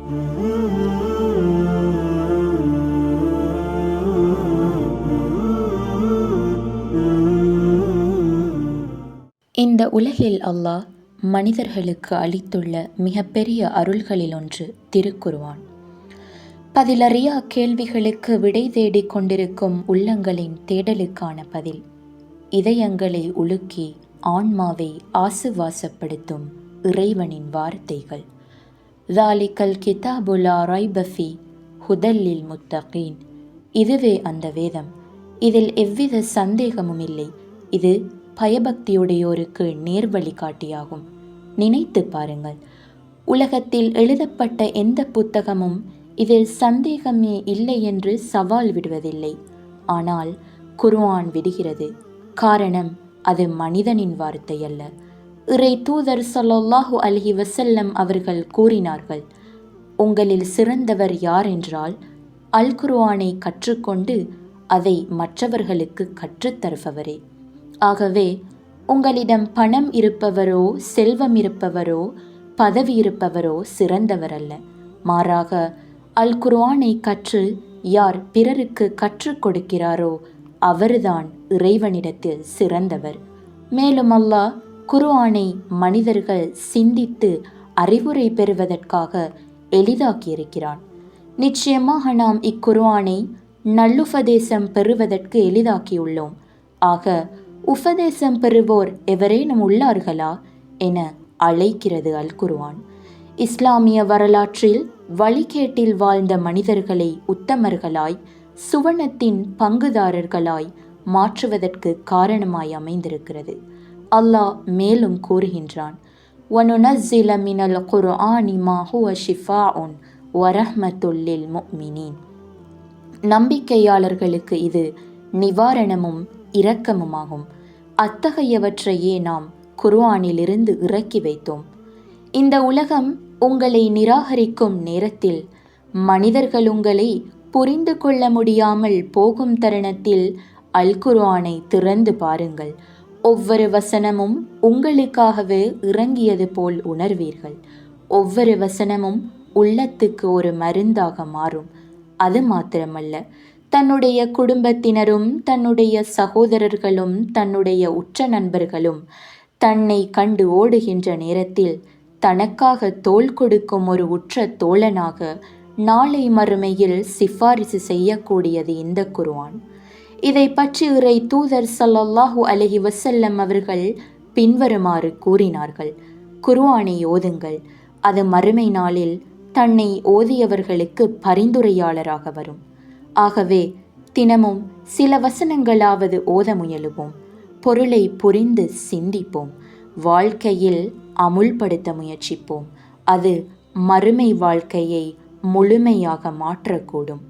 இந்த உலகில் அல்லாஹ் மனிதர்களுக்கு அளித்துள்ள மிகப்பெரிய அருள்களில் ஒன்று திருக்குர்ஆன். பதிலறியா கேள்விகளுக்கு விடை தேடிக் கொண்டிருக்கும் உள்ளங்களின் தேடலுக்கான பதில். இதயங்களை உலுக்கி ஆன்மாவை ஆசுவாசப்படுத்தும் இறைவனின் வார்த்தைகள். ذَلِكَ الْكِتَابُ لَا رَيْبَ فِيهِ هُدًى لِلْمُتَّقِينَ. இதுவே அந்த வேதம், இதில் எவ்வித சந்தேகமும் இல்லை, இது பயபக்தியுடையோருக்கு நேர்வழி காட்டியாகும். நினைத்து பாருங்கள், உலகத்தில் எழுதப்பட்ட எந்த புத்தகமும் இதில் சந்தேகமே இல்லை என்று சவால் விடுவதில்லை. ஆனால் குர்ஆன் விடுகிறது. காரணம், அது மனிதனின் வார்த்தை அல்ல. இறை தூதர் ஸல்லல்லாஹு அலைஹி வஸல்லம் அவர்கள் கூறினார்கள், உங்களில் சிறந்தவர் யார் என்றால் அல் குர்ஆனை கற்றுக்கொண்டு அதை மற்றவர்களுக்கு கற்றுத்தருபவரே. ஆகவே உங்களிடம் பணம் இருப்பவரோ, செல்வம் இருப்பவரோ, பதவி இருப்பவரோ சிறந்தவர் அல்ல. மாறாக அல் குர்ஆனை கற்று யார் பிறருக்கு கற்றுக் கொடுக்கிறாரோ அவர்தான் இறைவனிடத்தில் சிறந்தவர். மேலும் அல்லாஹ் குர்ஆனை மனிதர்கள் சிந்தித்து அறிவுரை பெறுவதற்காக எளிதாக்கியிருக்கிறான். நிச்சயமாக நாம் இக்குர்ஆனை நல்லுபதேசம் பெறுவதற்கு எளிதாக்கியுள்ளோம். ஆக உபதேசம் பெறுவோர் எவரேனும் உள்ளார்களா என அழைக்கிறது அல் குர்ஆன். இஸ்லாமிய வரலாற்றில் வழிகேட்டில் வாழ்ந்த மனிதர்களை உத்தமர்களாய், சுவனத்தின் பங்குதாரர்களாய் மாற்றுவதற்கு காரணமாய் அமைந்திருக்கிறது. அல்லாஹ் மேலும் கூறுகின்றான், وَنُنَزِّلَ مِنَ الْقُرْآنِ مَا هُوَ شِفَاءٌ وَرَحْمَةٌ لِلْمُؤْمِنِينَ. நம்பிக்கையாளர்களுக்கு இது நிவாரணமும் இரக்கமுமாகும். அத்தகையவற்றையே நாம் குர்ஆனிலிருந்து இறக்கி வைத்தோம். இந்த உலகம் உங்களை நிராகரிக்கும் நேரத்தில், மனிதர்கள் உங்களை புரிந்து கொள்ள முடியாமல் போகும் தருணத்தில் அல் குர்ஆனை திறந்து பாருங்கள். ஒவ்வொரு வசனமும் உங்களுக்காகவே இறங்கியது போல் உணர்வீர்கள். ஒவ்வொரு வசனமும் உள்ளத்துக்கு ஒரு மருந்தாக மாறும். அது மாத்திரமல்ல, தன்னுடைய குடும்பத்தினரும், தன்னுடைய சகோதரர்களும், தன்னுடைய உற்ற நண்பர்களும் தன்னை கண்டு ஓடுகின்ற நேரத்தில் தனக்காக தோள் கொடுக்கும் ஒரு உற்ற தோழனாக நாளை மறுமையில் சிபாரிசு செய்யக்கூடியது இந்த குர்ஆன். இதை பற்றி இறை தூதர் ஸல்லல்லாஹு அலைஹி வஸல்லம் அவர்கள் பின்வருமாறு கூறினார்கள், குர்ஆனை ஓதுங்கள், அது மறுமை நாளில் தன்னை ஓதியவர்களுக்கு பரிந்துரையாளராக வரும். ஆகவே தினமும் சில வசனங்களாவது ஓத முயலுவோம். பொருளை புரிந்து சிந்திப்போம். வாழ்க்கையில் அமுல்படுத்த முயற்சிப்போம். அது மறுமை வாழ்க்கையை முழுமையாக மாற்றக்கூடும்.